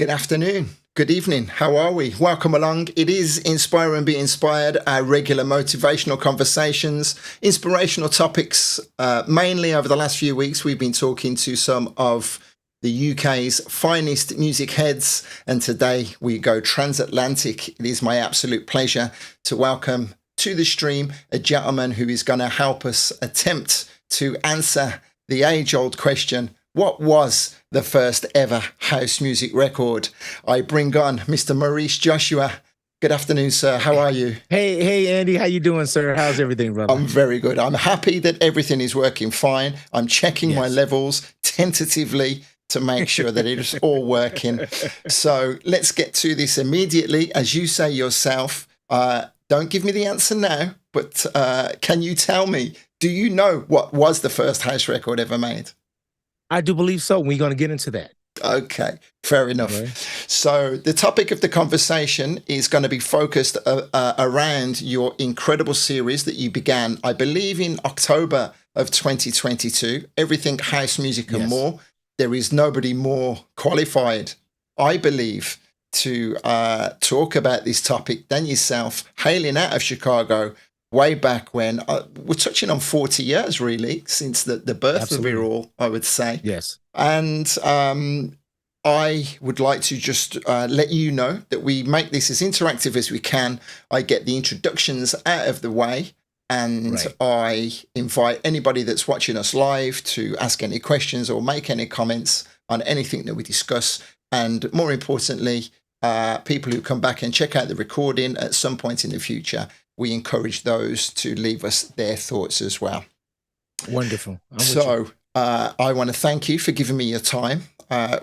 Good afternoon. Good evening. How are we? Welcome along. It is Inspire and Be Inspired, our regular motivational conversations, inspirational topics. Mainly over the last few weeks, we've been talking to some of the UK's finest music heads. And today we go transatlantic. It is my absolute pleasure to welcome to the stream a gentleman who is going to help us attempt to answer the age-old question, what was the first ever house music record? I bring on Mr. Maurice Joshua. Good afternoon, sir. How are you? Hey, Andy. How you doing, sir? How's everything, brother? I'm very good. I'm happy that everything is working fine. I'm checking my Yes. levels tentatively to make sure that it is all working. So let's get to this immediately. As you say yourself, don't give me the answer now, but can you tell me, do you know what was the first house record ever made? I do believe so. We're going to get into that. Okay, fair enough. Right. So the topic of the conversation is going to be focused around your incredible series that you began, I believe, in October of 2022, Everything House Music and Yes. More. There is nobody more qualified, I believe, to talk about this topic than yourself, hailing out of Chicago way back when. We're touching on 40 years, really, since the birth Absolutely. of it all, I would say. Yes. And I would like to just let you know that we make this as interactive as we can. I get the introductions out of the way, and Right. I invite anybody that's watching us live to ask any questions or make any comments on anything that we discuss. And more importantly, people who come back and check out the recording at some point in the future, we encourage those to leave us their thoughts as well. Wonderful. I'm with you. So I want to thank you for giving me your time.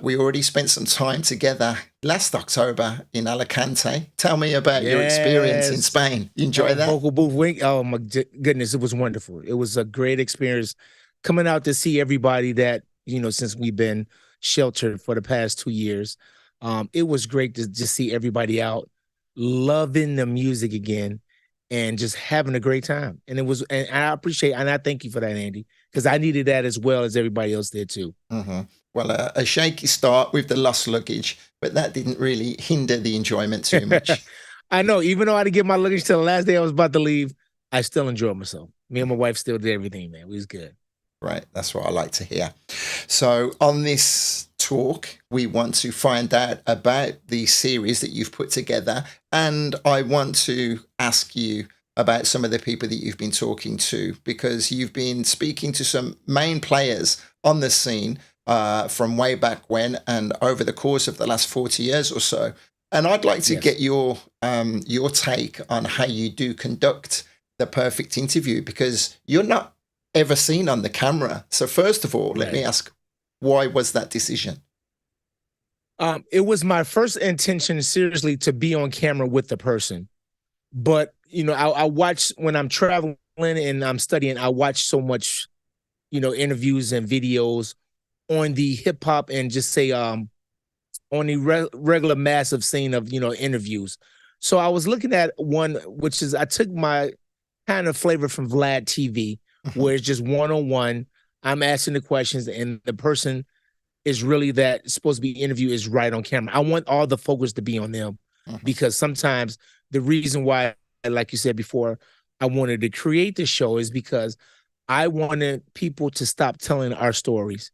We already spent some time together last October in Alicante. Tell me about your experience in Yes. Spain. You enjoy that? Vocal booth wing. Oh my goodness, it was wonderful. It was a great experience coming out to see everybody that, since we've been sheltered for the past 2 years. It was great to just see everybody out loving the music again and just having a great time. And I appreciate, and I thank you for that, Andy, because I needed that as well as everybody else did too. Mm-hmm. Well, a shaky start with the lost luggage, but that didn't really hinder the enjoyment too much. I know, even though I didn't get my luggage till the last day I was about to leave, I still enjoyed myself. Me and my wife still did everything, man. We was good. Right, that's what I like to hear. So on this talk, we want to find out about the series that you've put together, and I want to ask you about some of the people that you've been talking to, because you've been speaking to some main players on the scene from way back when and over the course of the last 40 years or so. And I'd like to Yes. get your take on how you do conduct the perfect interview, because you're not ever seen on the camera. So first of all, let me Right. ask, why was that decision? It was my first intention, seriously, to be on camera with the person. But, I watch when I'm traveling and I'm studying, I watch so much, interviews and videos on the hip hop and just say, on the regular massive scene of, interviews. So I was looking at one, which is, I took my kind of flavor from Vlad TV, where it's just one-on-one. I'm asking the questions and the person is really that supposed to be interviewed is right on camera. I want all the focus to be on them, Mhm. because sometimes the reason why, like you said before, I wanted to create the show is because I wanted people to stop telling our stories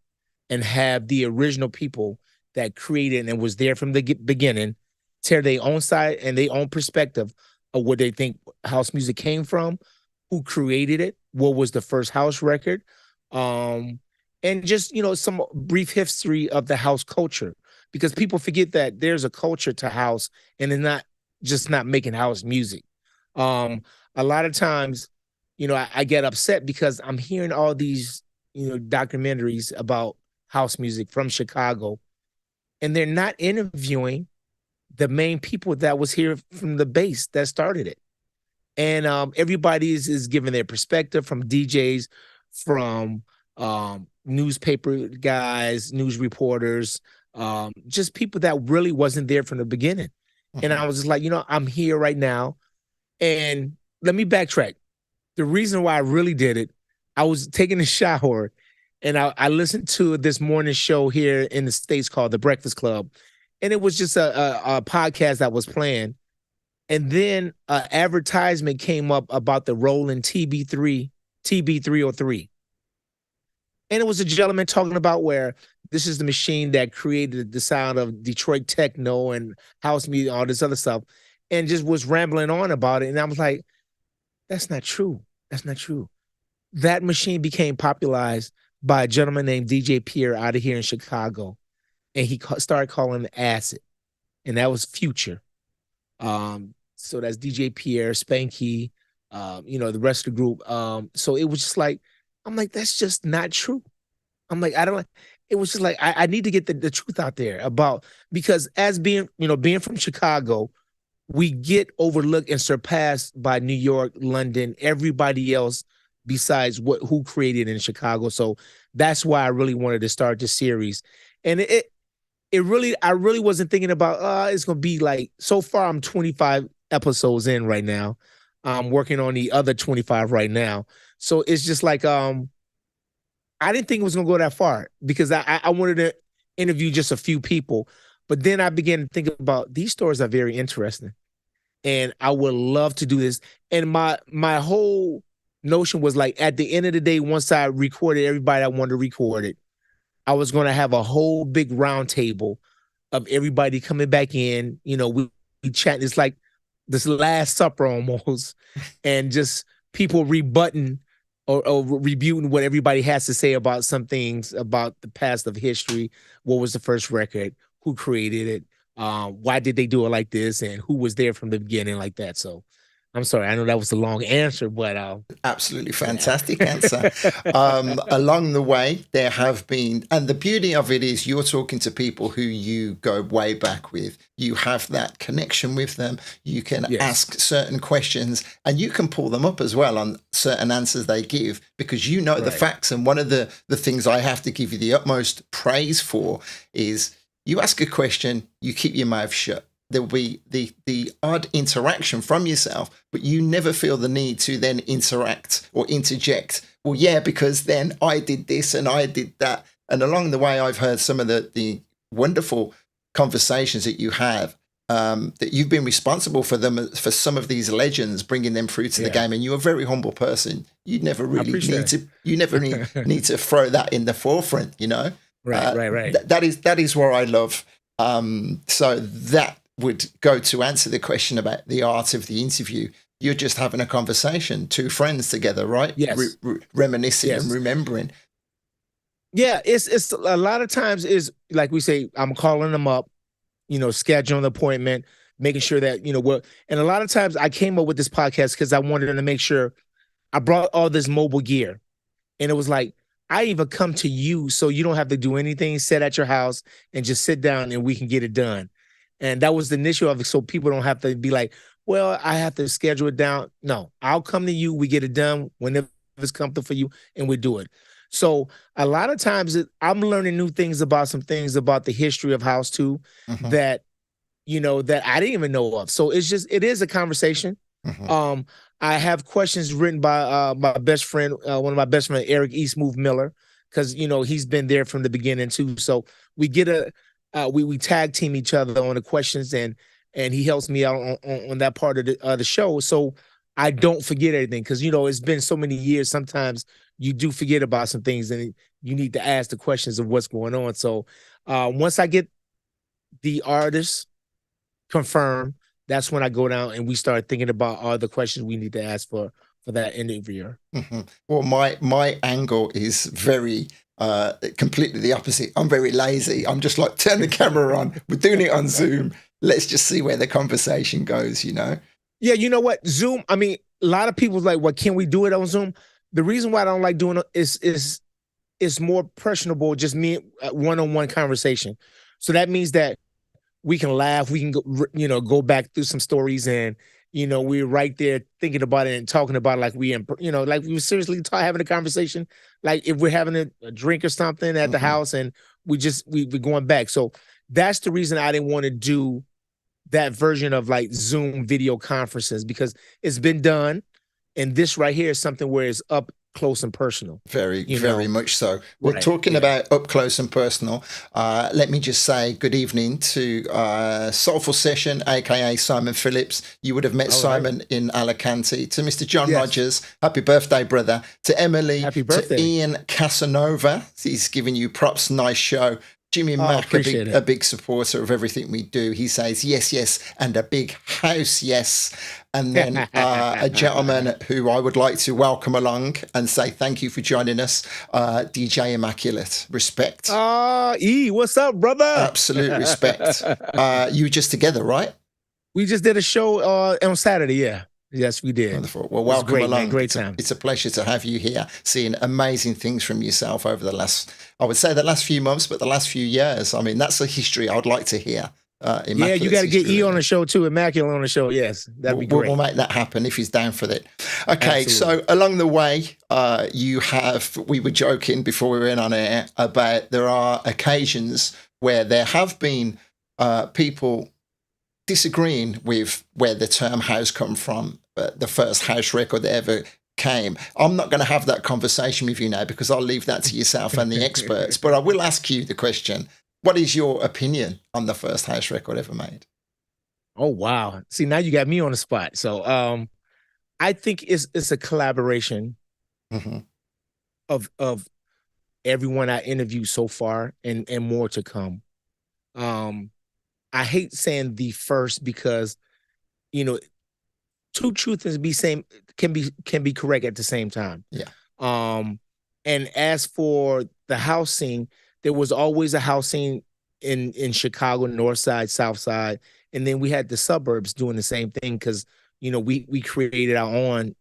and have the original people that created and was there from the beginning tear their own side and their own perspective of what they think house music came from, who created it, what was the first house record, and just, some brief history of the house culture, because people forget that there's a culture to house and it's not just not making house music. A lot of times, I get upset because I'm hearing all these, documentaries about house music from Chicago, and they're not interviewing the main people that was here from the base that started it. And everybody is giving their perspective, from DJs, from newspaper guys, news reporters, just people that really wasn't there from the beginning. And I was just like, I'm here right now. And let me backtrack. The reason why I really did it, I was taking a shower and I listened to this morning show here in the States called The Breakfast Club. and it was just a podcast that was playing. And then an advertisement came up about the Roland TB303. And it was a gentleman talking about where this is the machine that created the sound of Detroit techno and house music, all this other stuff, and just was rambling on about it. And I was like, that's not true. That's not true. That machine became popularized by a gentleman named DJ Pierre out of here in Chicago. And he started calling it acid. And that was Future. So that's DJ Pierre, Spanky, the rest of the group. So it was just like, I'm like, that's just not true. I'm like, it was just like, I need to get the truth out there about, because as being from Chicago, we get overlooked and surpassed by New York, London, everybody else besides who created in Chicago. So that's why I really wanted to start this series. And I really wasn't thinking about, it's going to be like, so far I'm 25 episodes in right now. I'm working on the other 25 right now. So it's just like, I didn't think it was going to go that far, because I wanted to interview just a few people. But then I began to think about, these stories are very interesting, and I would love to do this. And my whole notion was like, at the end of the day, once I recorded everybody I wanted to record it, I was going to have a whole big round table of everybody coming back in. We chat. It's like this Last Supper almost, and just people rebutting or rebuting what everybody has to say about some things about the past of history. What was the first record? Who created it? Why did they do it like this? And who was there from the beginning like that? So I'm sorry, I know that was a long answer, but absolutely fantastic answer. Along the way, there have been, and the beauty of it is you're talking to people who you go way back with. You have that connection with them. You can ask certain questions, and you can pull them up as well on certain answers they give, because you know the facts. And one of the things I have to give you the utmost praise for is, you ask a question, you keep your mouth shut. There'll be the odd interaction from yourself, but you never feel the need to then interact or interject. Well, yeah, because then I did this and I did that. And along the way, I've heard some of the wonderful conversations that you have, that you've been responsible for them, for some of these legends, bringing them through to the game. And you're a very humble person. You never really need to throw that in the forefront, Right. That is where I love. So that would go to answer the question about the art of the interview. You're just having a conversation, two friends together, right? Yes. Reminiscing and remembering. Yeah, it's a lot of times is like we say, I'm calling them up, scheduling an appointment, making sure that, and a lot of times I came up with this podcast because I wanted to make sure I brought all this mobile gear. And it was like, I even come to you so you don't have to do anything, sit at your house and just sit down and we can get it done. And that was the initial of it, so people don't have to be like, well, I have to schedule it down. No, I'll come to you. We get it done whenever it's comfortable for you, and we do it. So a lot of times I'm learning new things about some things about the history of house too, that, that I didn't even know of. So it is a conversation. I have questions written by my best friend, one of my best friends, Eric Eastmove Miller, because, he's been there from the beginning too. So we get we tag team each other on the questions, and he helps me out on that part of the show. So I don't forget anything, because, it's been so many years. Sometimes you do forget about some things, and you need to ask the questions of what's going on. So once I get the artist confirmed, that's when I go down and we start thinking about all the questions we need to ask for that interviewer. Well, my angle is very completely the opposite. I'm very lazy. I'm just like, turn the camera on. We're doing it on Zoom. Let's just see where the conversation goes, Yeah, you know what? Zoom, I mean, a lot of people's like, well, can we do it on Zoom? The reason why I don't like doing it is it's more personable, just me, one-on-one conversation. So that means that we can laugh, we can go back through some stories, and we're right there thinking about it and talking about it like we were seriously having a conversation, like if we're having a drink or something at the house, and we're going back. So that's the reason I didn't want to do that version of like Zoom video conferences, because it's been done, and this right here is something where it's up close and personal. Very, You very know, much so. Well, right? talking Yeah. about up close and personal, let me just say good evening to Soulful Session, aka Simon Phillips. You would have met All right. Simon in Alicante. To Mr. John Yes. Rogers, happy birthday, brother. To Emily, Happy to birthday. Ian Casanova, he's giving you props. Nice show. Jimmy Oh, Mack, appreciate a it. big supporter of everything we do. He says yes, yes, and a big house yes. And then a gentleman who I would like to welcome along and say thank you for joining us, DJ Immaculate. Respect. What's up, brother? Absolute respect. You were just together, right? We just did a show on Saturday. Yeah. Yes, we did. Wonderful. Well, It was welcome great, man. along. Great time. It's a pleasure to have you here, seeing amazing things from yourself over the last, I would say the last few months, but the last few years. I mean, that's a history I would like to hear. Yeah, you got to get E on the show too, Immaculate on the show. Yes, that'd be great. We'll make that happen if he's down for it. Okay, Absolutely. so along the way, we were joking before we went on air about there are occasions where there have been people disagreeing with where the term house come from, the first house record that ever came. I'm not going to have that conversation with you now because I'll leave that to yourself and the experts, but I will ask you the question. What is your opinion on the first house record ever made? Oh, wow. See, now you got me on the spot. So I think it's a collaboration of everyone I interviewed so far and more to come. I hate saying the first because, you know, two truths can be correct at the same time. Yeah. And as for the house scene, there was always a house scene in Chicago, North Side, South Side, and then we had the suburbs doing the same thing because we created our own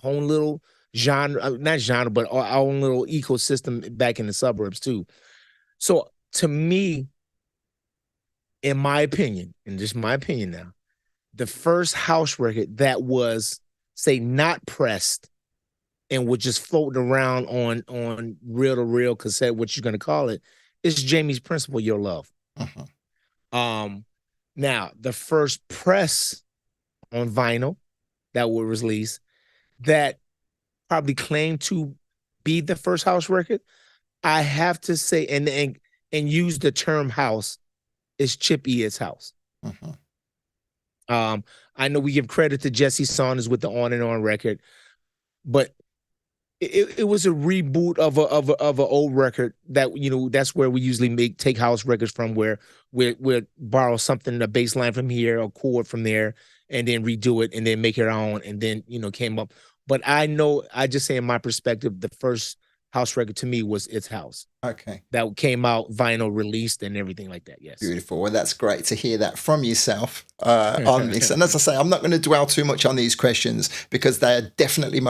little genre, not genre, but our own little ecosystem back in the suburbs too. So to me, in my opinion, and just my opinion now, the first house record that was, say, not pressed and was just floating around on reel to reel cassette, what you're gonna call it, is Jamie's Principle, Your Love. Now the first press on vinyl that was released that probably claimed to be the first house record, I have to say, and use the term house, is Chip Eatt's House. I know we give credit to Jesse Saunders with the On and On record, but it was a reboot of an old record that, that's where we usually take house records from, where we borrow something, a bass line from here, a chord from there, and then redo it and then make it our own, and then came up. But I just say in my perspective, the first house record to me was It's House. Okay. That came out vinyl released and everything like that. Yes. Beautiful. Well, that's great to hear that from yourself on this. And as I say, I'm not going to dwell too much on these questions because they are definitely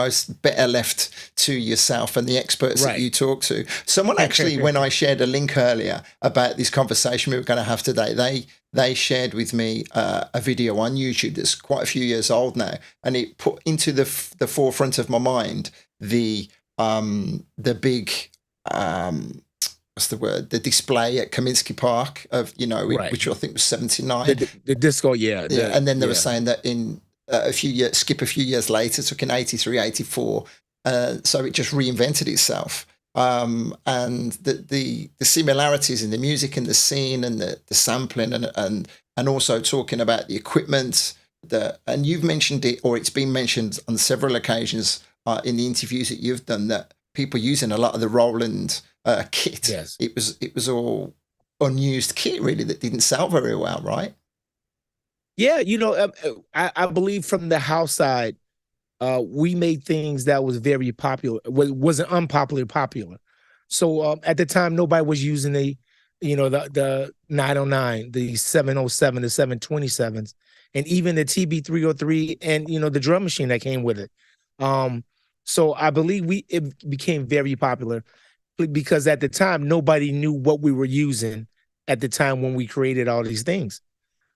better left to yourself and the experts that you talk to. Someone actually, when I shared a link earlier about this conversation we were going to have today, they shared with me a video on YouTube that's quite a few years old now, and it put into the forefront of my mind the big what's the word? The display at Kaminsky Park of which I think was 79. The disco, yeah. And then they were saying that in a few years later, took in 83, 84. So it just reinvented itself. And the similarities in the music and the scene and the sampling and also talking about the equipment and you've mentioned it, or it's been mentioned on several occasions in the interviews that you've done, that people using a lot of the Roland kit. Yes. It was all unused kit really that didn't sell very well, right? Yeah, I believe from the house side, we made things that was very popular, wasn't unpopular popular. So at the time, nobody was using the 909, the 707, the 727s, and even the TB303, and the drum machine that came with it. So I believe it became very popular because at the time nobody knew what we were using at the time when we created all these things.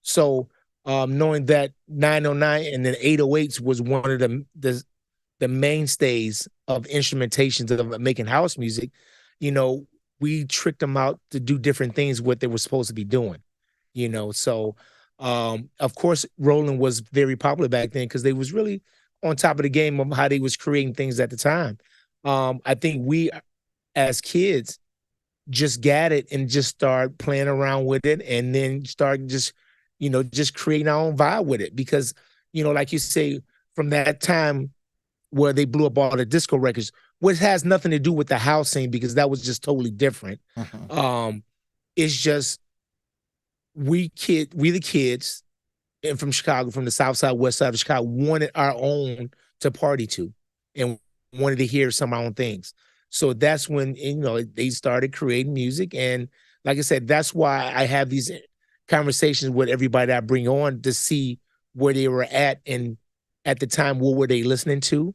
So knowing that 909 and then 808s was one of the mainstays of instrumentations of making house music, we tricked them out to do different things what they were supposed to be doing. So of course Roland was very popular back then because they was really on top of the game of how they was creating things at the time. I think we as kids just got it and just start playing around with it, and then start just creating our own vibe with it. Because, like you say, from that time where they blew up all the disco records, which has nothing to do with the house scene because that was just totally different. Mhm. It's just we the kids and from Chicago, from the south side, west side of Chicago, wanted our own to party to, and wanted to hear some of our own things. So that's when they started creating music, and like I said, that's why I have these conversations with everybody I bring on to see where they were at, and at the time, what were they listening to?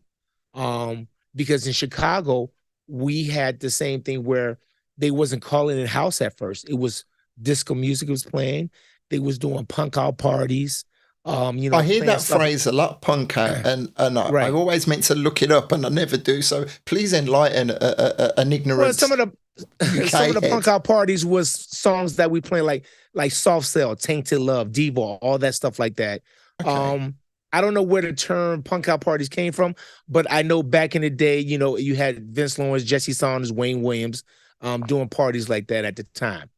Because in Chicago, we had the same thing where they wasn't calling it house at first. It was disco music was playing. They was doing punk out parties, I hear playing that stuff. phrase a lot, punk out, and I Right. always meant to look it up, and I never do. So please enlighten an Well, ignorant some UK of the punk head. out parties was songs that we play like Soft Cell, Tainted Love, Diva, all that stuff like that. Okay. Um, I don't know where the term punk out parties came from, but I know back in the day, you had Vince Lawrence, Jesse Saunders, Wayne Williams, doing parties like that at the time.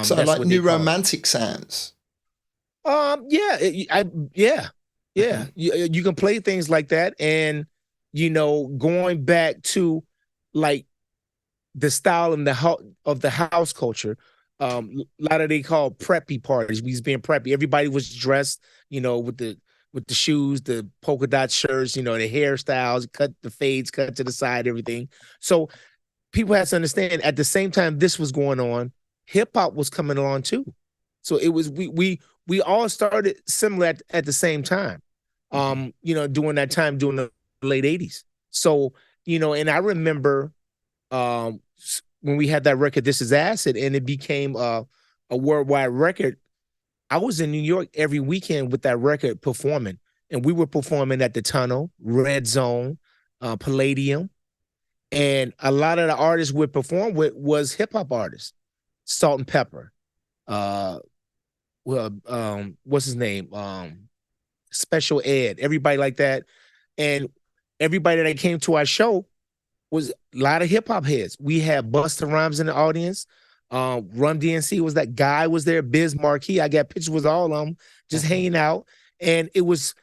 So That's like what they new called it. romantic sounds. Yeah, yeah, yeah. Mhm. You can play things like that, and going back to like the style and of the house culture. A lot of they call preppy parties. We was being preppy. Everybody was dressed, with the shoes, the polka dot shirts, the hairstyles, cut the fades, cut to the side, everything. So people have to understand at the same time this was going on, hip hop was coming along too. So it was we all started similar at the same time. Mhm. During that time, during the late 80s. So, and I remember when we had that record, This Is Acid, and it became a worldwide record. I was in New York every weekend with that record performing, and we were performing at the Tunnel, Red Zone, Palladium, and a lot of the artists we performed with was hip hop artists, Salt and Pepper, uh, what's his name, Special Ed, everybody like that, and everybody that came to our show was a lot of hip hop heads. We had Busta Rhymes in the audience. Run DNC was that guy was there. Biz Marquee. I got pictures with all of them just Mhm. hanging out, and it was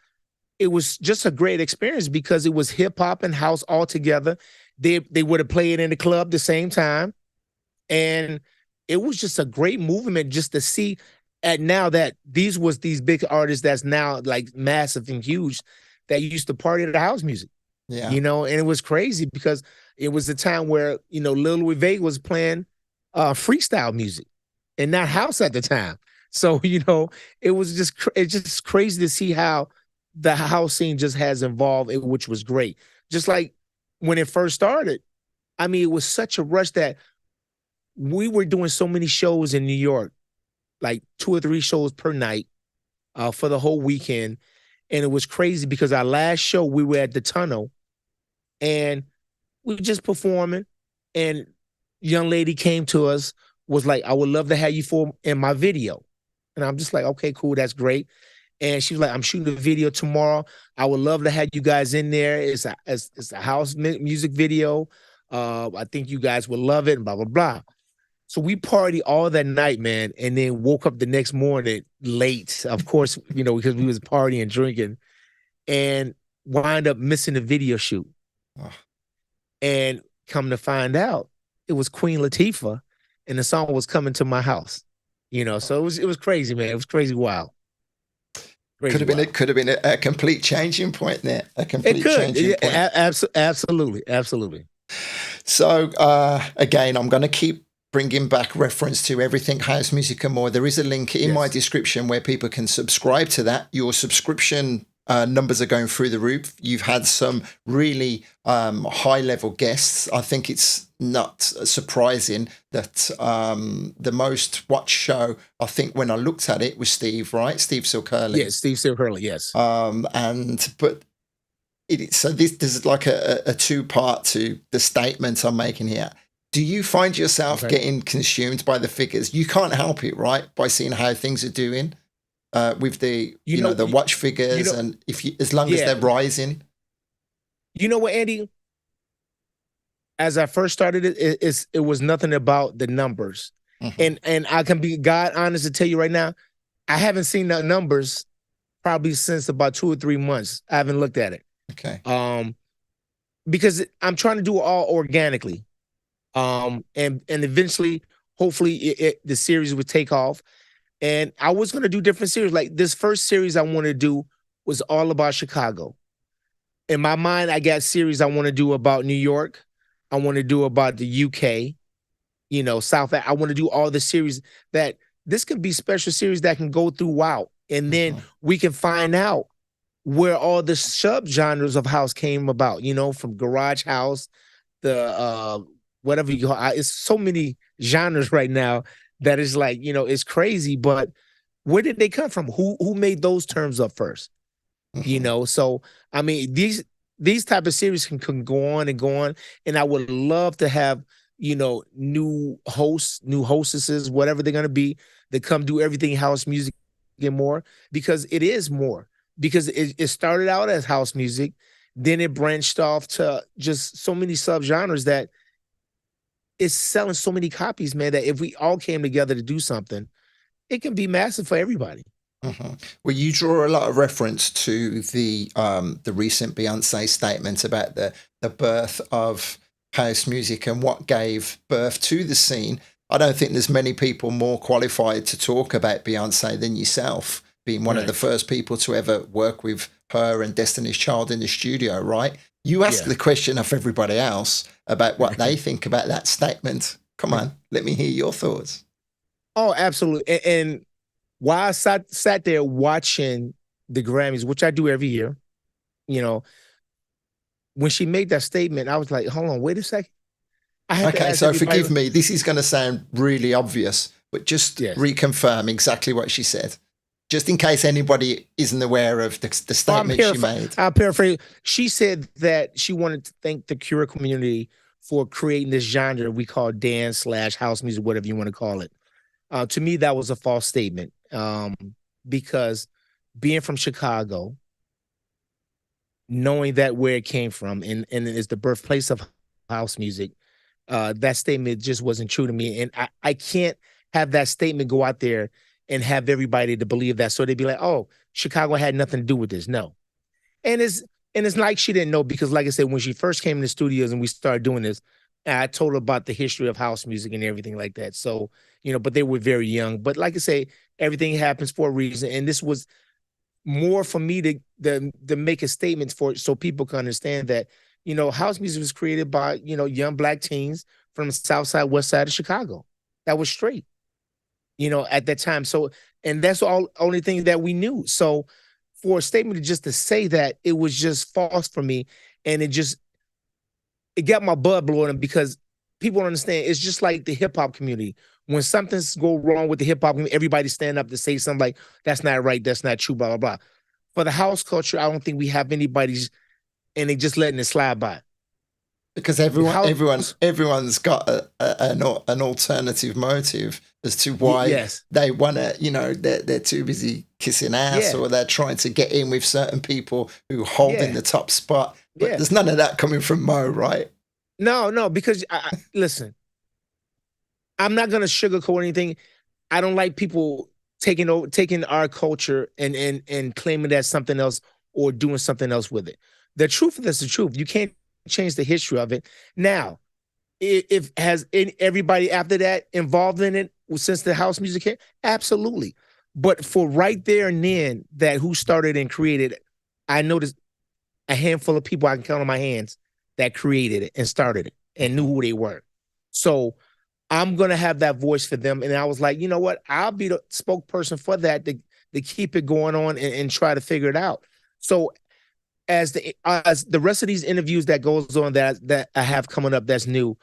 just a great experience because it was hip hop and house all together. They would have played in the club the same time, and it was just a great movement just to see. At now that these big artists that's now like massive and huge that used to party at the house music, Yeah. and it was crazy because it was a time where Lil Louis Vega was playing freestyle music and not house at the time. So it was it's just crazy to see how the house scene just has evolved, which was great. Just like when it first started, I mean, it was such a rush that we were doing so many shows in New York, like 2 or 3 shows per night for the whole weekend. And it was crazy because our last show, we were at the Tunnel and we were just performing. And young lady came to us, was like, I would love to have you for in my video. And I'm just like, okay, cool, that's great. And she was like, I'm shooting a video tomorrow. I would love to have you guys in there. It's a house music video. I think you guys would love it and blah, blah, blah. So we party all that night, man, and then woke up the next morning late, of course, because we was partying, drinking, and wind up missing the video shoot. Oh, And come to find out, it was Queen Latifah, and the song was coming to my house. So it was crazy, man. It was crazy wild. could Crazy have been wild. a complete changing point there. A It complete could. changing Yeah, point. absolutely. Absolutely. So again, I'm going to keep bringing back reference to Everything House Music and More. There is a link in my Yes. description where people can subscribe to that. Your subscription numbers are going through the roof. You've had some really high level guests. I think it's not surprising that the most watched show, I think when I looked at it, was Steve, right? Steve Silcurley. Yes, Steve Still Hurley, yes. But so this is like a two-part to the statement I'm making here. Do you find yourself Okay. getting consumed by the figures? You can't help it, right? By seeing how things are doing with the You know, the watch you figures, know, and if you, as long as yeah. they're rising. You know what, Andy? as I first started it was nothing about the numbers. Hmm. And I can be God honest to tell you right now, I haven't seen the numbers probably since about 2 or 3 months. I haven't looked at it. Okay. Um, because I'm trying to do it all organically. And eventually, hopefully, the series would take off. And I was going to do different series. Like this first series I want to do was all about Chicago. In my mind, I got series I want to do about New York. I want to do about the UK. South. I want to do all the series that this could be special series that can go throughout, and then Hmm. we can find out where all the subgenres of house came about. From garage house, the whatever you call. It's so many genres right now that is like it's crazy. But where did they come from? Who made those terms up first? Hmm. So I mean these type of series can go on and go on, and I would love to have new hosts, new hostesses, whatever they're gonna be, that come do everything house music and more, because it is more. Because it started out as house music, then it branched off to just so many subgenres that it's selling so many copies, man, that if we all came together to do something, it can be massive for everybody. Hmm. Well, you draw a lot of reference to the recent Beyonce statement about the birth of house music and what gave birth to the scene. I don't think there's many people more qualified to talk about Beyonce than yourself, being one of the Right. first people to ever work with her and Destiny's Child in the studio, right? You ask Yeah. the question of everybody else about what they think about that statement. Come on, let me hear your thoughts. Oh, absolutely. And while I sat there watching the Grammys, which I do every year, you know, when she made that statement, I was like, hold on, wait a second. I had to Okay, ask so everybody. forgive me. This is going to sound really obvious, but just Yes. reconfirm exactly what she said, just in case anybody isn't aware of the Oh, statement she made. I'll paraphrase. She said that she wanted to thank the Cura community for creating this genre we call dance slash house music, whatever you want to call it. To me, that was a false statement, because being from Chicago, knowing that where it came from, and it's the birthplace of house music, that statement just wasn't true to me. And I can't have that statement go out there and have everybody to believe that. So they'd be like, oh, Chicago had nothing to do with this. No. And it's like she didn't know, because like I said, when she first came in the studios and we started doing this, I told her about the history of house music and everything like that. So, but they were very young. But like I say, everything happens for a reason. And this was more for me to make a statement for it, so people can understand that house music was created by young black teens from the south side, west side of Chicago. That was straight, at that time. So, and that's all only thing that we knew. So for a statement to say that, it was just false for me. And it got my blood blowing, because people don't understand. It's just like the hip hop community. When something's go wrong with the hip hop community, everybody stand up to say something like, that's not right, that's not true, blah, blah, blah. For the house culture, I don't think we have anybody's, and they just letting it slide by. Because The house, everyone's got an alternative motive as to why yes, they want to, they're too busy kissing ass, yeah, or they're trying to get in with certain people who hold in yeah, the top spot. But yeah. there's none of that coming from Mo, right? No, no, because listen, I'm not gonna sugarcoat anything. I don't like people taking our culture and claiming that something else, or doing something else with it. The truth is the truth. You can't change the history of it. Now, if has everybody after that involved in it since the house music hit, absolutely. But for right there and then, that who started and created it, I noticed a handful of people I can count on my hands that created it and started it and knew Mhm. who they were. So I'm gonna have that voice for them. And I was like, you know what? I'll be the spokesperson for that, to keep it going on, and try to figure it out. So as the rest of these interviews that goes on, that I have coming up that's new,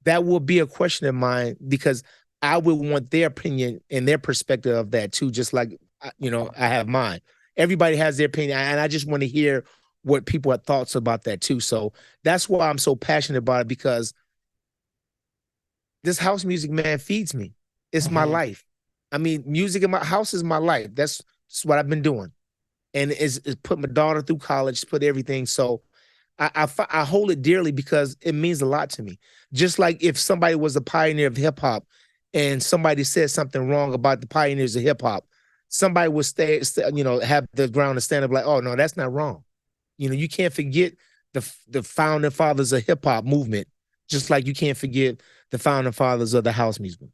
that will be a question of mine, because I would want their opinion and their perspective of that too, just like I have mine. Everybody has their opinion, and I just want to hear what people have thoughts about that too. So that's why I'm so passionate about it, because this house music, man, feeds me. It's my Mhm. life. I mean, music in my house is my life. That's what I've been doing, and it's put my daughter through college, put everything. So I hold it dearly because it means a lot to me. Just like if somebody was a pioneer of hip hop and somebody said something wrong about the pioneers of hip hop, somebody would have the ground to stand up like, oh no, that's not wrong. You can't forget the founding fathers of hip hop movement, just like you can't forget the founding fathers of the house music.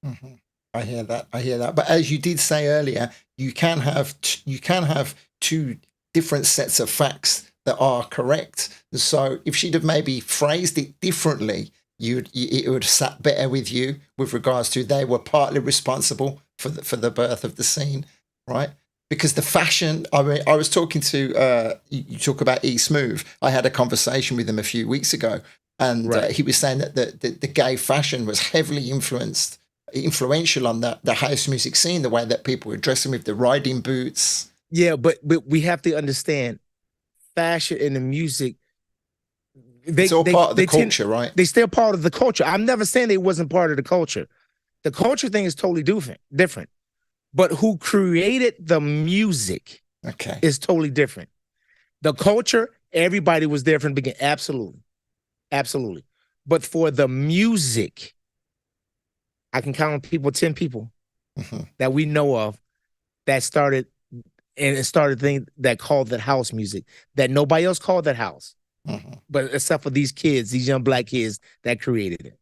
Mm-hmm. I hear that. I hear that. But as you did say earlier, you can have two different sets of facts that are correct. So if she'd have maybe phrased it differently, it would have sat better with you with regards to they were partly responsible for the birth of the scene, right? Because the fashion, I mean, I was talking to you talk about E Smooth. I had a conversation with him a few weeks ago, and he was saying that the gay fashion was heavily influential on the house music scene, the way that people were dressing with the riding boots. Yeah, but we have to understand fashion and the music. It's all part of the culture, right? They still part of the culture. I'm never saying it wasn't part of the culture. The culture thing is totally different. But who created the music is totally different. The culture, everybody was there from the beginning. Absolutely. Absolutely. But for the music, I can count on 10 people that we know of that started things that called that house music, that nobody else called that house. But except for these kids, these young black kids that created it.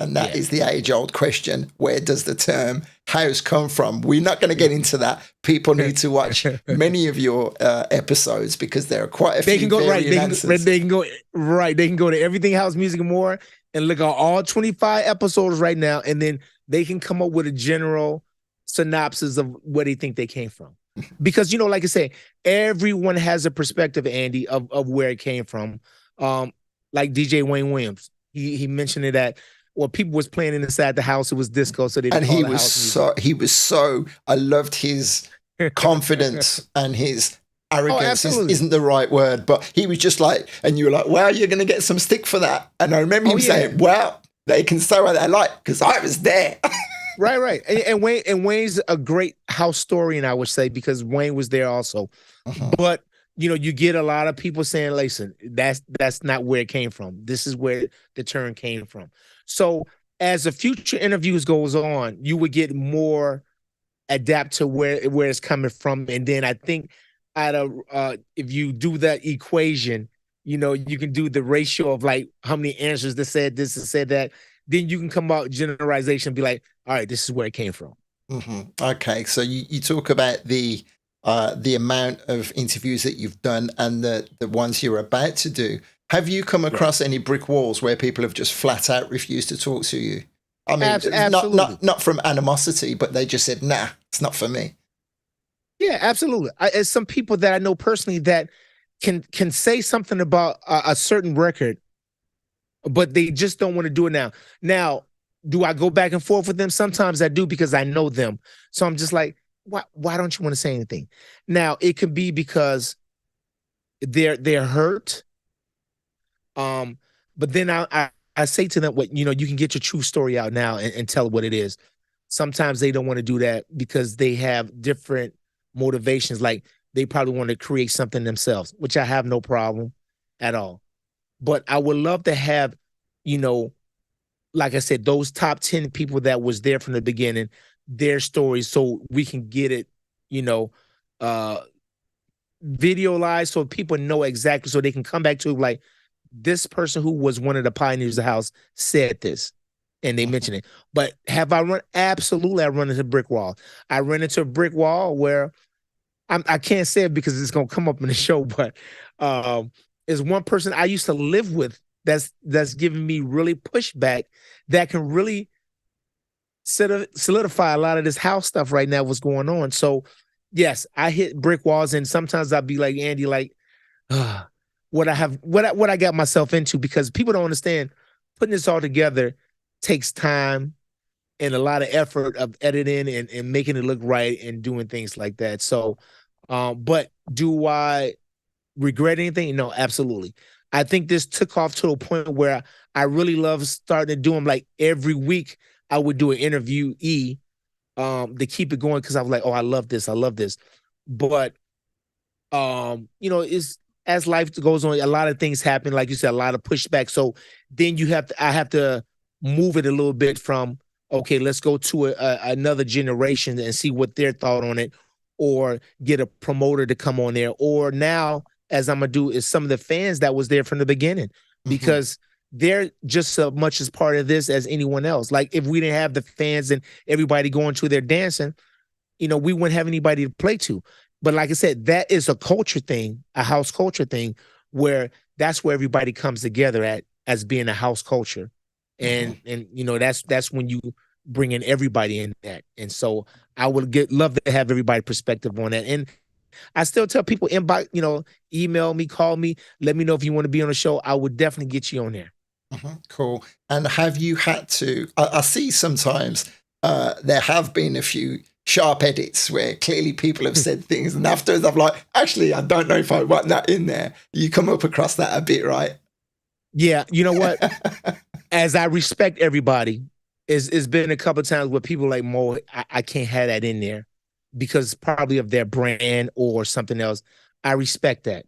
And that is the age-old question. Where does the term house come from? We're not going to get into that. People need to watch many of your episodes because there are quite a few. They can go They can go to Everything House Music and More and look at all 25 episodes right now, and then they can come up with a general synopsis of where they think they came from. Because, like I say, everyone has a perspective, Andy, of where it came from. Like DJ Wayne Williams, he mentioned it that. Well, people was playing inside the house. It was disco, so they didn't call it house music. He was so. I loved his confidence and his arrogance. Isn't the right word, but he was just like, and you were like, "Wow, you're going to get some stick for that." And I remember him saying, "Well, they can say what they like because I was there." Right. And Wayne's a great house historian, I would say, because Wayne was there also. But you get a lot of people saying, "Listen, that's not where it came from. This is where the term came from." So as the future interviews goes on, you would get more adapt to where it's coming from. And then I think if you do that equation, you can do the ratio of like how many answers that said this and said that. Then you can come out generalization and be like, all right, this is where it came from. Okay. So you talk about the amount of interviews that you've done and the ones you're about to do. Have you come across any brick walls where people have just flat out refused to talk to you? I mean, not from animosity, but they just said, nah, it's not for me. Yeah, absolutely. As some people that I know personally that can say something about a certain record, but they just don't want to do it now. Now, do I go back and forth with them? Sometimes I do because I know them. So I'm just like, why don't you want to say anything? Now, it could be because they're hurt. But then I say to them, you can get your true story out now and tell what it is. Sometimes they don't want to do that because they have different motivations. Like they probably want to create something themselves, which I have no problem at all. But I would love to have, like I said, those top 10 people that was there from the beginning, their stories, so we can get it, videoized so people know exactly, so they can come back to like, this person who was one of the pioneers of the house said this, and they mentioned it. But have I run? Absolutely, I run into a brick wall. I ran into a brick wall where I can't say it because it's gonna come up in the show, but is one person I used to live with that's giving me really pushback that can really solidify a lot of this house stuff right now, what's going on. So yes, I hit brick walls, and sometimes I'll be like, Andy, like, what I got myself into, because people don't understand putting this all together takes time and a lot of effort of editing and making it look right and doing things like that. So, but do I regret anything? No, absolutely. I think this took off to a point where I really love starting to do them like every week. I would do an interview to keep it going because I was like, oh, I love this. But, it's as life goes on, a lot of things happen. Like you said, a lot of pushback. So then I have to move it a little bit from, okay, let's go to another generation and see what their thought on it, or get a promoter to come on there. Or now, as I'm gonna do, is some of the fans that was there from the beginning, because they're just as much as part of this as anyone else. Like if we didn't have the fans and everybody going to their dancing, we wouldn't have anybody to play to. But like I said, that is a culture thing, a house culture thing, where that's where everybody comes together at, as being a house culture. And that's when you bring in everybody in that. And so I would love to have everybody perspective on that. And I still tell people, inbox, email me, call me, let me know if you want to be on the show. I would definitely get you on there. Cool. And have you had to, I see sometimes there have been a few sharp edits where clearly people have said things, and afterwards I'm like, actually, I don't know if I want that in there. You come up across that a bit, right? Yeah. You know what? As I respect everybody, it's been a couple of times where people like, Mo, I can't have that in there because probably of their brand or something else. I respect that.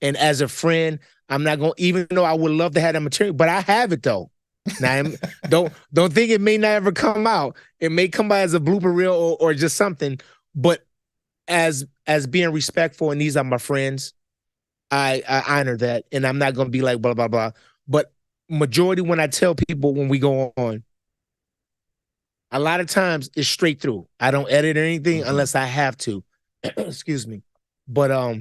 And as a friend, I'm not going, even though I would love to have that material, but I have it though. Now, don't think it may not ever come out. It may come by as a blooper reel or just something. But as being respectful, and these are my friends, I honor that, and I'm not going to be like blah blah blah. But majority, when I tell people when we go on, a lot of times it's straight through. I don't edit or anything unless I have to. Excuse me. But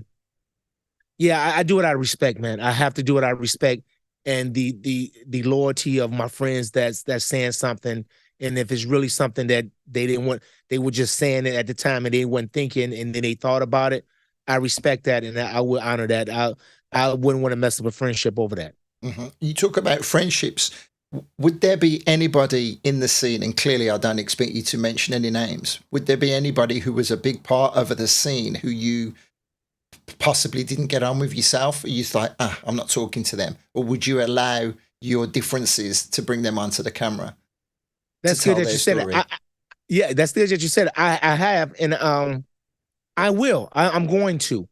yeah, I do it out of respect, man. I have to do it out of respect. And the loyalty of my friends that's saying something, and if it's really something that they didn't want, they were just saying it at the time and they weren't thinking, and then they thought about it. I respect that, and I would honor that. I wouldn't want to mess up a friendship over that. You talk about friendships. Would there be anybody in the scene, and clearly I don't expect you to mention any names, would there be anybody who was a big part of the scene who you possibly didn't get on with yourself? Or you thought, I'm not talking to them? Or would you allow your differences to bring them onto the camera? That's good that you said it. Yeah, that's good that you said it. I have, and I will. I'm going to.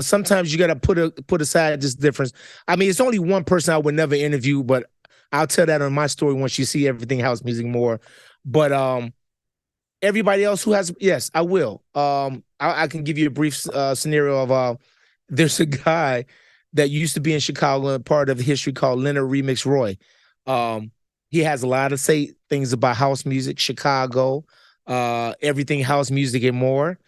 Sometimes you got to put aside this difference. I mean, it's only one person I would never interview, but I'll tell that on my story once you see everything house music more. But everybody else who has, yes, I will. I can give you a brief scenario of there's a guy that used to be in Chicago and part of history called Leonard Remix Roy. He has a lot to say things about house music, Chicago, everything house music and more.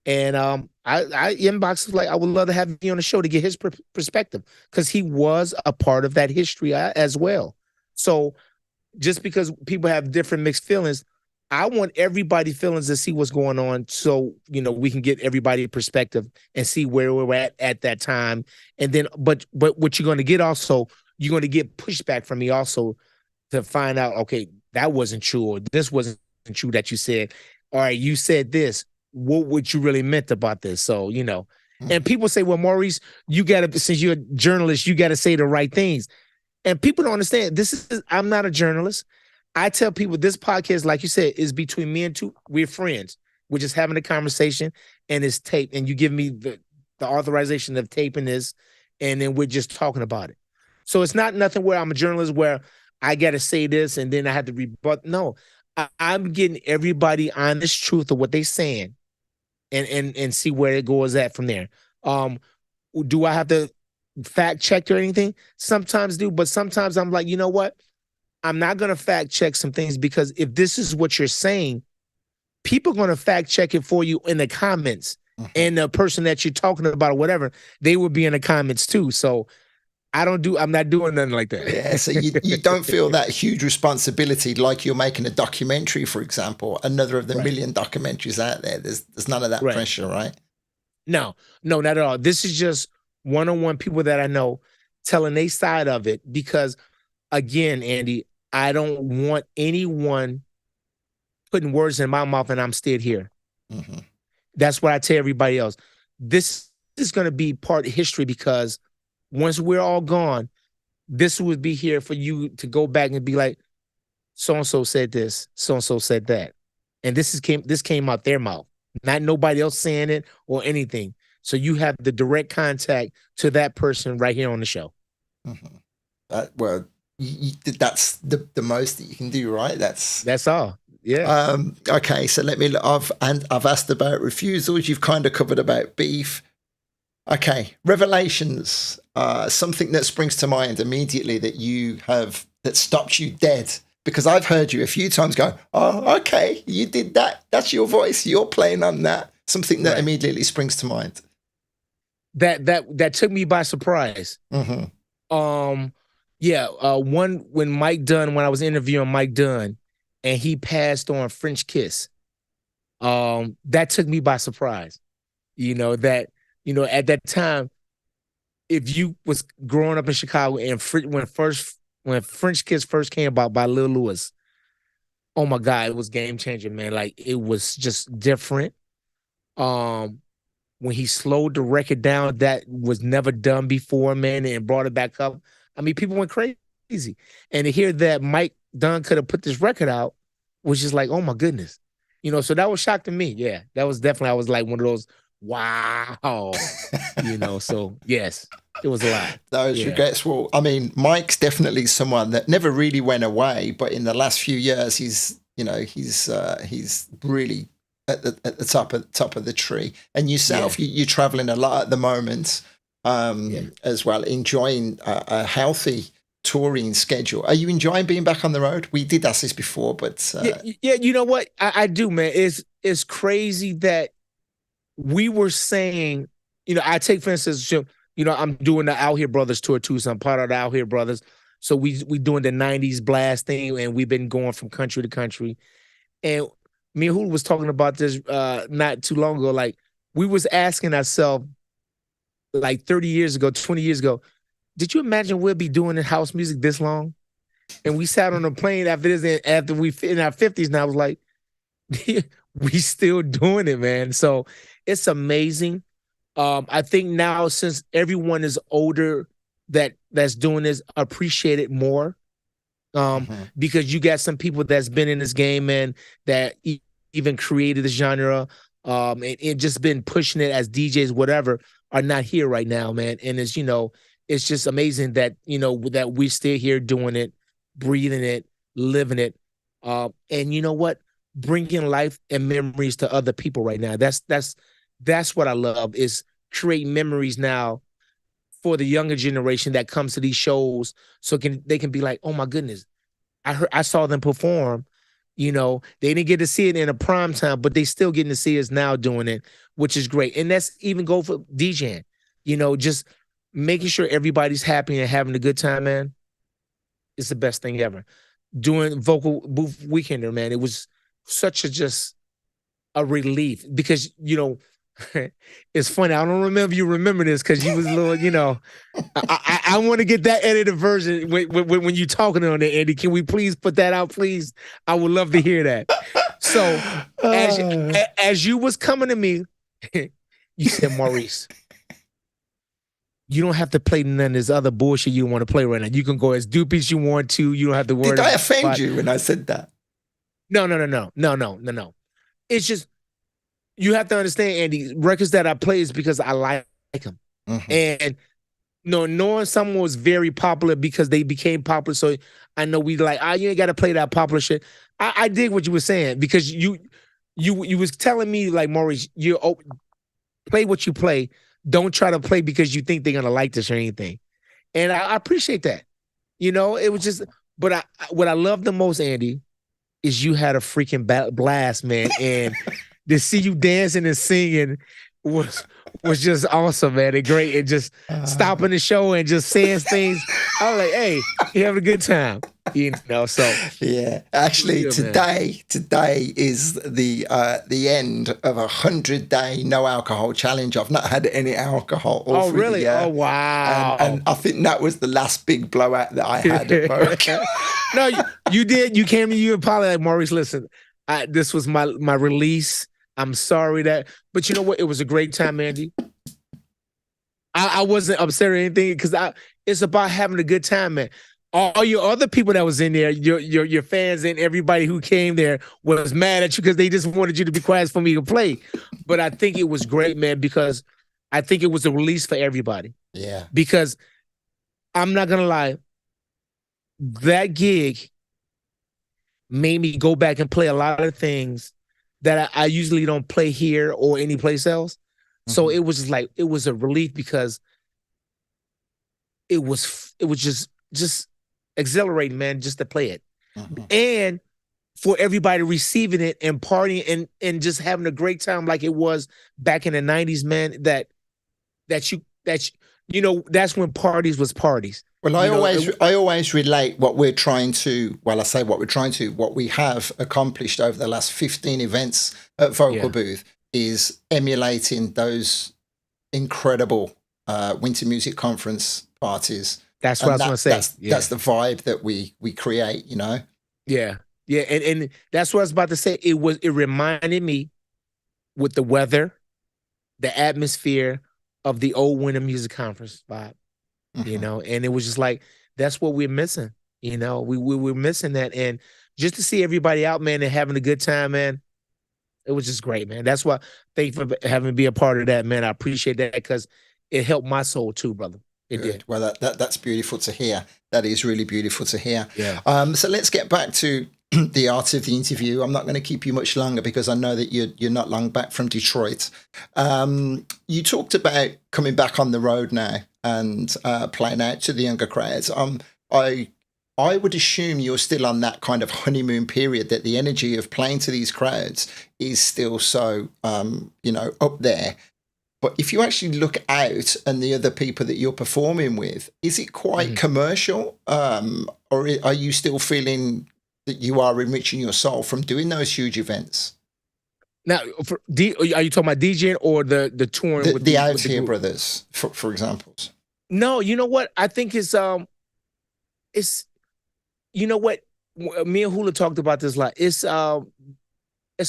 And I inboxed like, I would love to have you on the show to get his perspective, because he was a part of that history as well. So just because people have different mixed feelings, I want everybody feelings to see what's going on, so we can get everybody perspective and see where we're at that time. And then, but what you're going to get also, you're going to get pushback from me also to find out, okay, that wasn't true, or this wasn't true that you said. All right, you said this. What would you really meant about this? So and people say, well, Maurice, you got to, since you're a journalist, you got to say the right things. And people don't understand. I'm not a journalist. I tell people this podcast, like you said, is between me and two. We're friends. We're just having a conversation, and it's taped. And you give me the authorization of taping this, and then we're just talking about it. So it's not nothing where I'm a journalist where I got to say this and then I have to rebut. No, I'm getting everybody honest truth of what they're saying, and see where it goes at from there. Do I have to fact check or anything? Sometimes do, but sometimes I'm like, you know what? I'm not going to fact check some things, because if this is what you're saying, people are going to fact check it for you in the comments. And the person that you're talking about or whatever, they will be in the comments too. So I'm not doing nothing like that. Yeah, so you don't feel that huge responsibility like you're making a documentary, for example, another of the million documentaries out there. There's none of that pressure, right? No, not at all. This is just one-on-one people that I know telling their side of it, because again, Andy, I don't want anyone putting words in my mouth and I'm still here. That's what I tell everybody else. This is going to be part of history, because once we're all gone, this would be here for you to go back and be like, so-and-so said this, so-and-so said that. And this came out their mouth, not nobody else saying it or anything. So you have the direct contact to that person right here on the show. Mm-hmm. Well, that's the most that you can do, right? That's all. Yeah. Okay, so I've asked about refusals. You've kind of covered about beef. Okay, revelations. Something that springs to mind immediately that stopped you dead, because I've heard you a few times go, "Oh, okay, you did that. That's your voice. You're playing on that." Something that immediately springs to mind. That took me by surprise. Mm-hmm. One when Mike Dunn, when I was interviewing Mike Dunn, and he passed on French Kiss. That took me by surprise. At that time, if you was growing up in Chicago and when French Kiss first came about by Lil Louis, oh my God, it was game changing, man. Like, it was just different. When he slowed the record down, that was never done before, man, and brought it back up. I mean, people went crazy. And to hear that Mike Dunn could have put this record out was just like, oh my goodness. So that was shock to me. Yeah, that was definitely, I was like one of those, wow. So yes, it was a lot. Those regrets. Well, I mean, Mike's definitely someone that never really went away, but in the last few years, he's really at the top of the tree. And yourself, you're traveling a lot at the moment, as well, enjoying a healthy touring schedule. Are you enjoying being back on the road? We did ask this before, but you know what? I do, man. It's crazy that we were saying, I take, for instance, I'm doing the Out Here Brothers tour too, so I'm part of the Out Here Brothers. So we doing the 90s blast thing, and we've been going from country to country. And me and Hulu was talking about this not too long ago. Like, we was asking ourselves, like 30 years ago, 20 years ago, did you imagine we'll be doing the house music this long? And we sat on a plane after this, and after we in our 50s, and I was like, we still doing it, man. So it's amazing. I think now, since everyone is older that's doing this, appreciate it more. Because you got some people that's been in this game, man, that even created the genre, and just been pushing it as DJs, whatever, are not here right now, man. And it's just amazing that, that we're still here doing it, breathing it, living it. And you know what? Bringing life and memories to other people right now. That's what I love, is create memories now for the younger generation that comes to these shows, so they can be like, oh my goodness, I saw them perform. They didn't get to see it in a prime time, but they still getting to see us now doing it, which is great. And that's even go for DJing, just making sure everybody's happy and having a good time, man. It's the best thing ever. Doing Vocal Booth Weekender, man, it was such just a relief, because, it's funny. I don't remember you remember this, because you was a little, I want to get that edited version when you talking on it, Andy. Can we please put that out, please? I would love to hear that. So as you was coming to me, you said, Maurice, you don't have to play none of this other bullshit you want to play right now. You can go as doopy as you want to. You don't have to worry. Did I offend you when I said that? No. It's just, you have to understand, Andy, records that I play is because I like them. Mm-hmm. And knowing someone was very popular because they became popular, so I know we like, you ain't got to play that popular shit. I dig what you were saying, because you was telling me, like, Maurice, play what you play. Don't try to play because you think they're gonna like this or anything. And I appreciate that. It was just, but what I love the most, Andy, is you had a freaking blast, man, and to see you dancing and singing was just awesome, man, and great, and just stopping the show and just saying things. I was like, hey, you having a good time, so. Yeah, actually, today is the end of 100-day no alcohol challenge. I've not had any alcohol all through really? the year. Oh, wow. And I think that was the last big blowout that I had at work. No, you did. You came to you apologized, like, Maurice, listen, this was my release. I'm sorry but you know what? It was a great time, Andy. I wasn't upset or anything, because it's about having a good time, man. All your other people that was in there, your fans and everybody who came there was mad at you because they just wanted you to be quiet for me to play. But I think it was great, man, because I think it was a release for everybody. Yeah. Because I'm not gonna lie, that gig made me go back and play a lot of things that I usually don't play here or any place else. So Mhm. it was just like it was a relief because it was just exhilarating, man, just to play it. Mhm. And for everybody receiving it and partying and just having a great time like it was back in the 90s, man, that's when parties was parties. Well, You know, I always relate what we're trying to. Well, I say what we're trying to. What we have accomplished over the last 15 events at Vocal yeah, Booth is emulating those incredible Winter Music Conference parties, that's what I and was gonna say. that's Yeah. the vibe that we create. You know. Yeah. Yeah. And that's what I was about to say. It reminded me with the weather, the atmosphere of the old Winter Music Conference vibe, Hmm. and it was just like, that's what we're missing. We were missing that. And just to see everybody out, man, and having a good time, man, it was just great, man. That's why thank you for having me be a part of that, man. I appreciate that because it helped my soul too, brother. It Good. did. Well, that's beautiful to hear. That is really beautiful to hear. Yeah. So let's get back to the art of the interview. I'm not going to keep you much longer because I know that you're not long back from Detroit. You talked about coming back on the road now and playing out to the younger crowds. I I would assume you're still on that kind of honeymoon period, that the energy of playing to these crowds is still so up there. But if you actually look out and the other people that you're performing with, is it quite Mhm. commercial? Or are you still feeling that you are enriching your soul from doing those huge events? Now, are you talking about DJing or the touring with The the Out with the Here group? Brothers, for examples. No, you know what? I think it's you know what? Me and Hula talked about this a lot. It's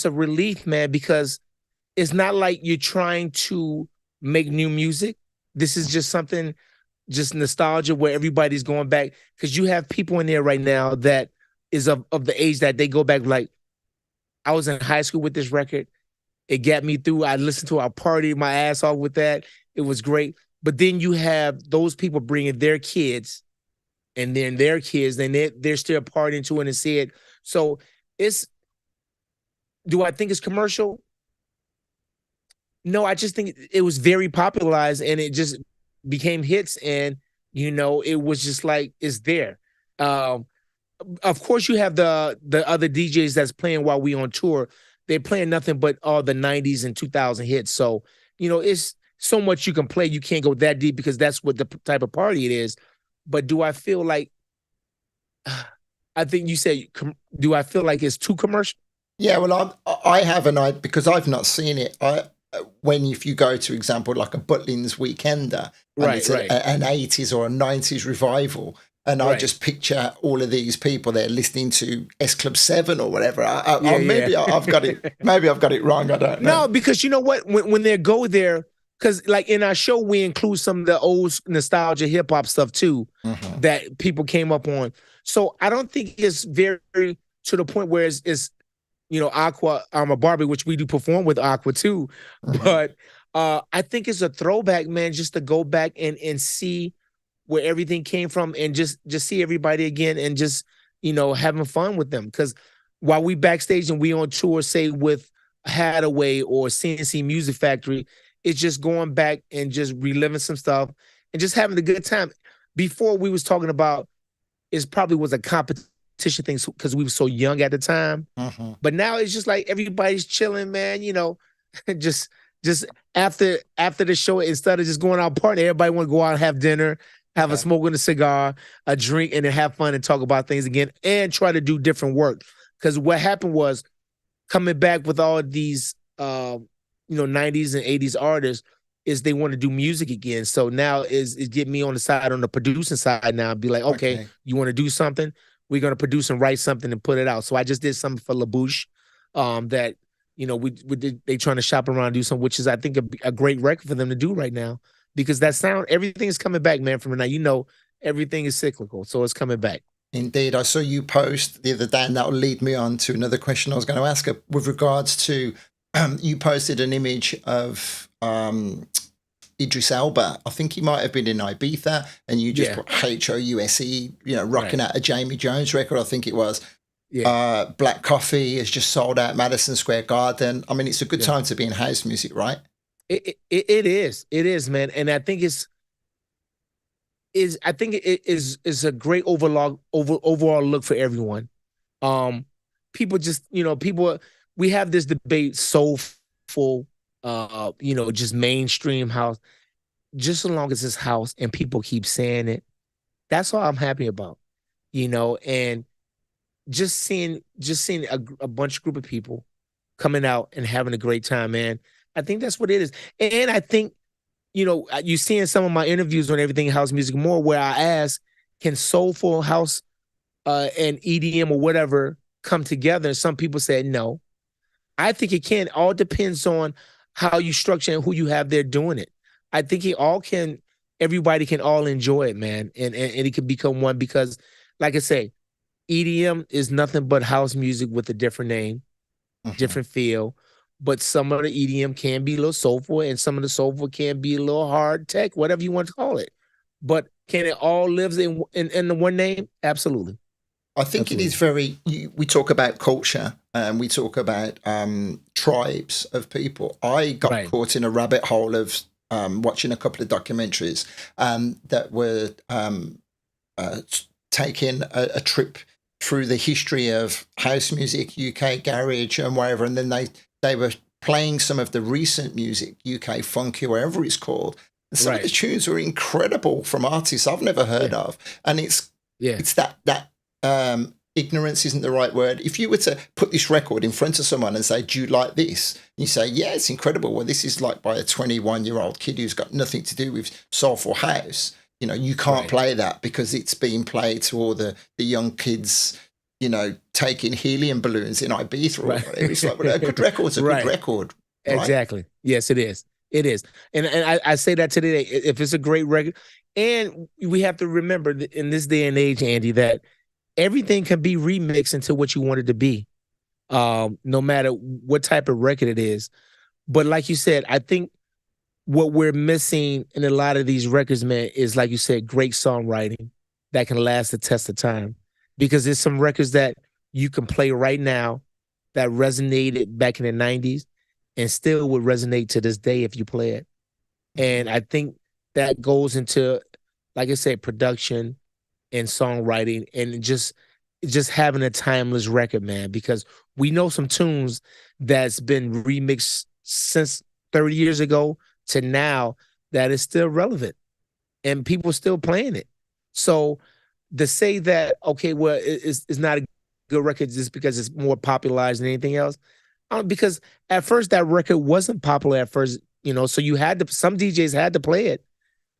a relief, man, because it's not like you're trying to make new music. This is just something, just nostalgia where everybody's going back because you have people in there right now that is of the age that they go back like I was in high school with this record. It got me through. I listened to it, I partied my ass off with that. It was great. But then you have those people bringing their kids and then their kids, then they're still partying to it and see it. So it's, do I think it's commercial? No, I just think it was very popularized and it just became hits. And, it was just like, it's there. Um, of course, you have the other DJs that's playing while we on tour. They're playing nothing but all the 90s and 2000 hits. So, it's so much you can play. You can't go that deep because that's what the type of party it is. But do I feel like, I think you said, do I feel like it's too commercial? Yeah, well, I haven't. Because I've not seen it. When if you go to example like a Butlins Weekender and Right, it's right, an 80s or a 90s revival, and I right. just picture all of these people there listening to S Club 7 or whatever. Yeah, yeah. Maybe I've got it. Maybe I've got it wrong. I don't know. No, because you know what? When they go there, because like in our show, we include some of the old nostalgia hip hop stuff too Hmm. that people came up on. So I don't think it's very to the point where it's Aqua, I'm a Barbie, which we do perform with Aqua too. Hmm. But I think it's a throwback, man, just to go back and see where everything came from and just see everybody again and just having fun with them. Because while we backstage and we on tour, say with Hadaway or CNC Music Factory, it's just going back and just reliving some stuff and just having a good time. Before we was talking about it probably was a competition thing because we were so young at the time. Hmm. But now it's just like everybody's chilling, man. Just just after the show, instead of just going out partying, everybody want to go out and have dinner, have a Yeah. smoke and a cigar, a drink, and then have fun and talk about things again, and try to do different work. Because what happened was coming back with all these 90s and 80s artists is they want to do music again. So now is get me on the side, on the producing side now, and be like, okay, Okay. you want to do something? We're gonna produce and write something and put it out. So I just did something for LaBouche, that we did. They trying to shop around and do something, which is I think a great record for them to do right now because that sound, everything is coming back, man. From now, everything is cyclical, so it's coming back. Indeed, I saw you post the other day, and that will lead me on to another question I was going to ask with regards to you posted an image of Idris Elba. I think he might have been in Ibiza, and you just Yeah. put House, rocking Right. out a Jamie Jones record, I think it was. Yeah. Black Coffee has just sold out Madison Square Garden. I mean, it's a good Yeah. time to be in house music, right? It is. It is, man. And I think it is a great overall look for everyone. Um, people just, we have this debate, soulful, just mainstream house. Just as long as it's house and people keep saying it, that's all I'm happy about. And just seeing a bunch group of people coming out and having a great time, man. I think that's what it is. And I think, you see in some of my interviews on Everything House Music More, where I ask, can soulful house and EDM or whatever come together? And some people said no. I think it can. All depends on how you structure and who you have there doing it. I think everybody can all enjoy it, man. And it can become one because, like I say, EDM is nothing but house music with a different name, Mhm. different feel. But some of the EDM can be a little soulful, and some of the soulful can be a little hard tech, whatever you want to call it. But can it all live in the one name? Absolutely. I think it is Absolutely. we talk about culture and we talk about tribes of people. I got Right. caught in a rabbit hole of watching a couple of documentaries that were taking a trip through the history of house music, UK garage, and wherever, and then they were playing some of the recent music, UK funky, wherever it's called. And some of the Right. tunes were incredible from artists I've never heard Yeah. of, and Yeah. it's that ignorance isn't the right word. If you were to put this record in front of someone and say, "Do you like this?" You say, "Yeah, it's incredible." Well, this is like by a 21-year-old kid who's got nothing to do with soulful house. You can't Right. play that because it's being played to all the young kids, taking helium balloons in Ibiza or Right. whatever. It's like, well, a good record's a good Right. record, right? Exactly. Yes, it is. It is. And I say that today. If it's a great record, and we have to remember that in this day and age, Andy, that everything can be remixed into what you want it to be. No matter what type of record it is. But like you said, I think what we're missing in a lot of these records, man, is like you said, great songwriting that can last the test of time. Because there's some records that you can play right now that resonated back in the 90s and still would resonate to this day if you play it. Mhm. And I think that goes into, like I said, production and songwriting and just having a timeless record, man, because we know some tunes that's been remixed since 30 years ago to now that is still relevant and people still playing it. So to say that, okay, well, it's not a good record just because it's more popularized than anything else, because at first that record wasn't popular at first, so some DJs had to play it.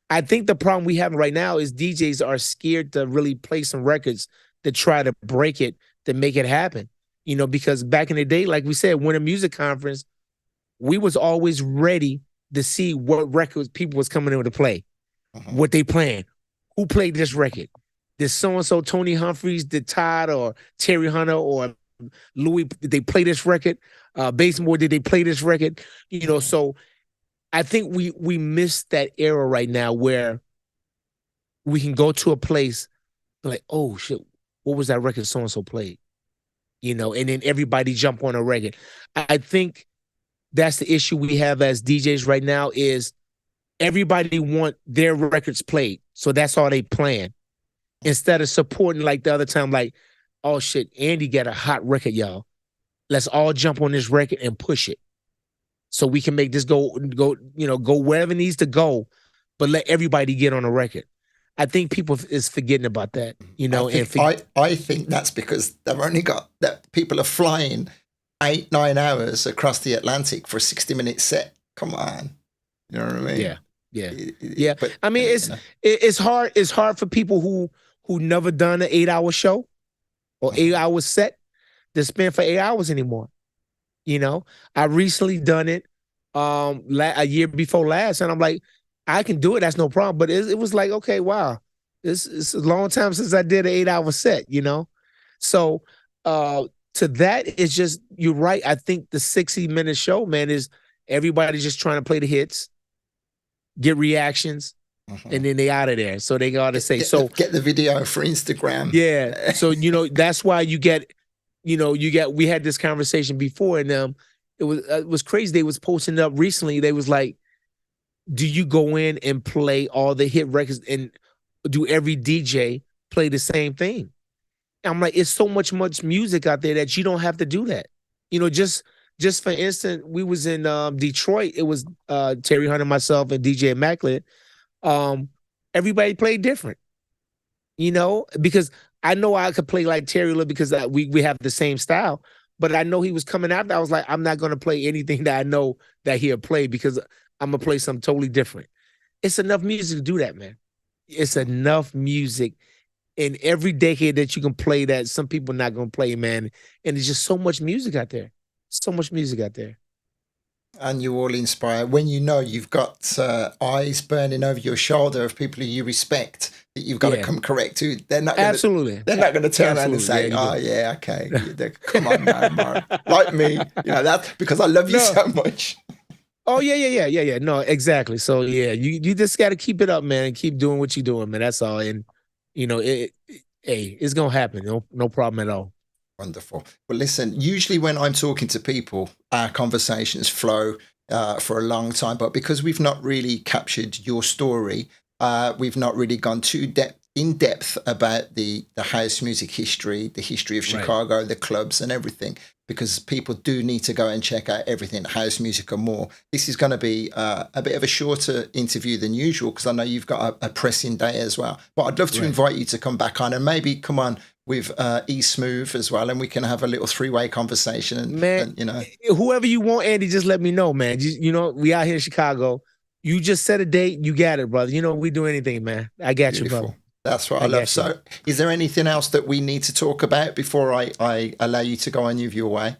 I think the problem we have right now is DJs are scared to really play some records to try to break it, to make it happen. Because back in the day, like we said, Winter Music Conference, we was always ready to see what records people was coming in to play, Mhm. what they playing, who played this record. Did so and so Tony Humphries, did Todd or Terry Hunter or Louis, did they play this record? Basemore, did they play this record? Mhm. So I think we miss that era right now where we can go to a place like, oh shit, what was that record so and so played? And then everybody jump on a record. I think that's the issue we have as DJs right now is everybody want their records played. So that's all they playing. Instead of supporting like the other time, like, oh shit, Andy got a hot record, y'all. Let's all jump on this record and push it. So we can make this go wherever it needs to go, but let everybody get on a record. I think people is forgetting about that, I and think I think that's because they've only got that people are flying 8-9 hours across the Atlantic for a 60-minute set. Come on, you know what I yeah, mean? yeah, yeah. But I mean, it's hard. It's hard for people who never done an 8 hour show or eight mhm, hour set to spend for 8 hours anymore. You know, I recently done it a year before last, and I'm like, I can do it. That's no problem. But it was like, okay, wow, it's a long time since I did an 8 hour set. So uh, to that, it's just you're right. I think the 60-minute show, man, is everybody just trying to play the hits. get reactions, and then they out of there. So they gotta say, get the video for Instagram. Yeah. So, that's why we had this conversation before, and it was crazy. They was posting up recently. They was like, do you go in and play all the hit records, and do every DJ play the same thing? I'm like, it's so much music out there that you don't have to do that. Just for instance, we was in Detroit. It was Terry Hunter, myself, and DJ Immaculate. Everybody played different, because I know I could play like Terry because we have the same style, but I know he was coming after. I was like, I'm not going to play anything that I know that he'll play, because I'm going to play something totally different. It's enough music to do that, man. It's enough music in every decade that you can play that some people are not going to play, man. And there's just so much music out there. So much music out there. And you all inspire when you've got eyes burning over your shoulder of people who you respect that you've got to come correct to. They're not gonna, absolutely. They're not going to turn around and say, "Oh yeah, okay, come on now, Mark." Like me, that's because I love you so much. Oh yeah. No, exactly. So yeah, you just got to keep it up, man, and keep doing what you're doing, man. That's all. And it's gonna happen. No problem at all. Wonderful. Well, listen, usually when I'm talking to people, our conversations flow for a long time, but because we've not really captured your story, we've not really gone too in depth about the house music history, the history of Chicago, right, the clubs and everything, because people do need to go and check out everything, house music and more. This is going to be a bit of a shorter interview than usual, because I know you've got a pressing day as well. But I'd love to invite you to come back on and maybe come on with E-Smooth as well, and we can have a little three-way conversation. And whoever you want, Andy, just let me know, man. We out here in Chicago. You just set a date, you got it, brother. We do anything, man. I got you, brother. That's what I love. So is there anything else that we need to talk about before I allow you to go on your way?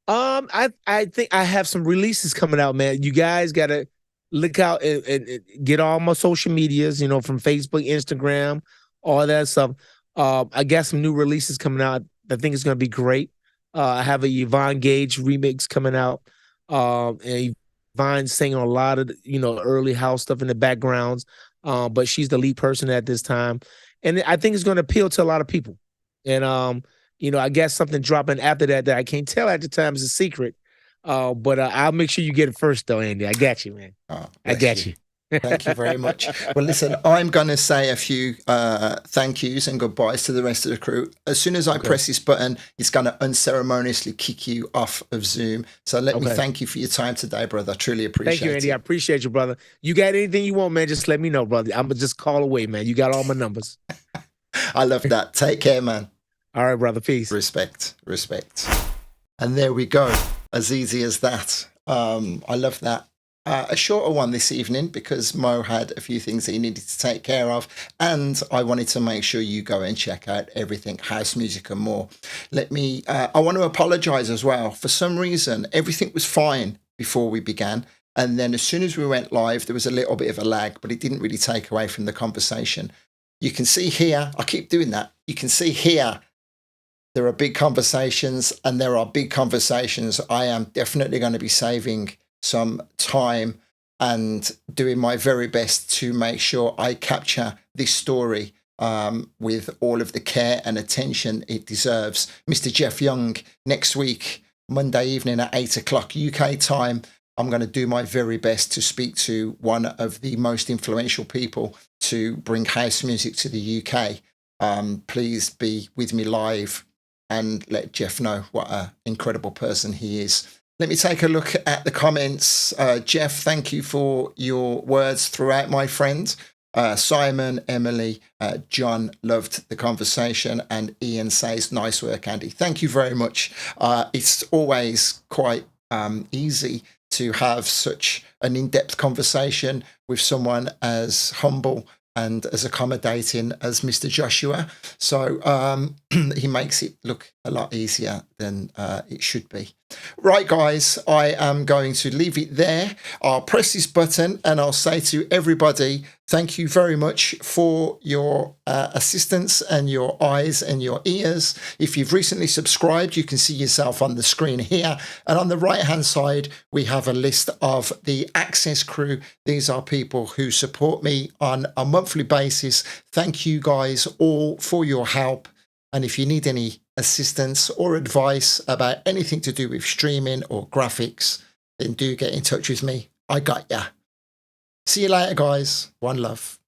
I think I have some releases coming out, man. You guys got to look out and get all my social medias, from Facebook, Instagram, all that stuff. I got some new releases coming out. I think it's going to be great. I have a Yvonne Gage remix coming out. And Yvonne's singing a lot of, early house stuff in the backgrounds. But she's the lead person at this time. And I think it's going to appeal to a lot of people. And, I got something dropping after that I can't tell at the time. It's a secret. But I'll make sure you get it first, though, Andy. I got you, man. I got you. Thank you very much. Well, listen, I'm going to say a few thank yous and goodbyes to the rest of the crew. As soon as I press this button, it's going to unceremoniously kick you off of Zoom. So let me thank you for your time today, brother. I truly appreciate it. Thank you, Andy. I appreciate you, brother. You got anything you want, man, just let me know, brother. I'm going to just call away, man. You got all my numbers. I love that. Take care, man. All right, brother. Peace. Respect. And there we go. As easy as that. I love that. A shorter one this evening because Mo had a few things that he needed to take care of, and I wanted to make sure you go and check out everything house music and more. I want to apologize as well. For some reason, everything was fine before we began, and then as soon as we went live, there was a little bit of a lag, but it didn't really take away from the conversation. You can see here, I keep doing that. You can see here, there are big conversations, and there are big conversations. I am definitely going to be saving some time and doing my very best to make sure I capture this story with all of the care and attention it deserves. Mr. Jeff Young, next week, Monday evening at 8 o'clock UK time, I'm going to do my very best to speak to one of the most influential people to bring house music to the UK. Please be with me live and let Jeff know what an incredible person he is. Let me take a look at the comments. Jeff, thank you for your words throughout, my friend. Simon, Emily, John loved the conversation, and Ian says, nice work, Andy. Thank you very much. It's always quite easy to have such an in-depth conversation with someone as humble and as accommodating as Mr. Joshua. So he makes it look a lot easier than it should be. Right, guys, I am going to leave it there. I'll press this button and I'll say to everybody, thank you very much for your assistance and your eyes and your ears. If you've recently subscribed, you can see yourself on the screen here. And on the right-hand side, we have a list of the Access crew. These are people who support me on a monthly basis. Thank you guys all for your help. And if you need any assistance or advice about anything to do with streaming or graphics, then do get in touch with me. I got ya. See you later, guys. One love.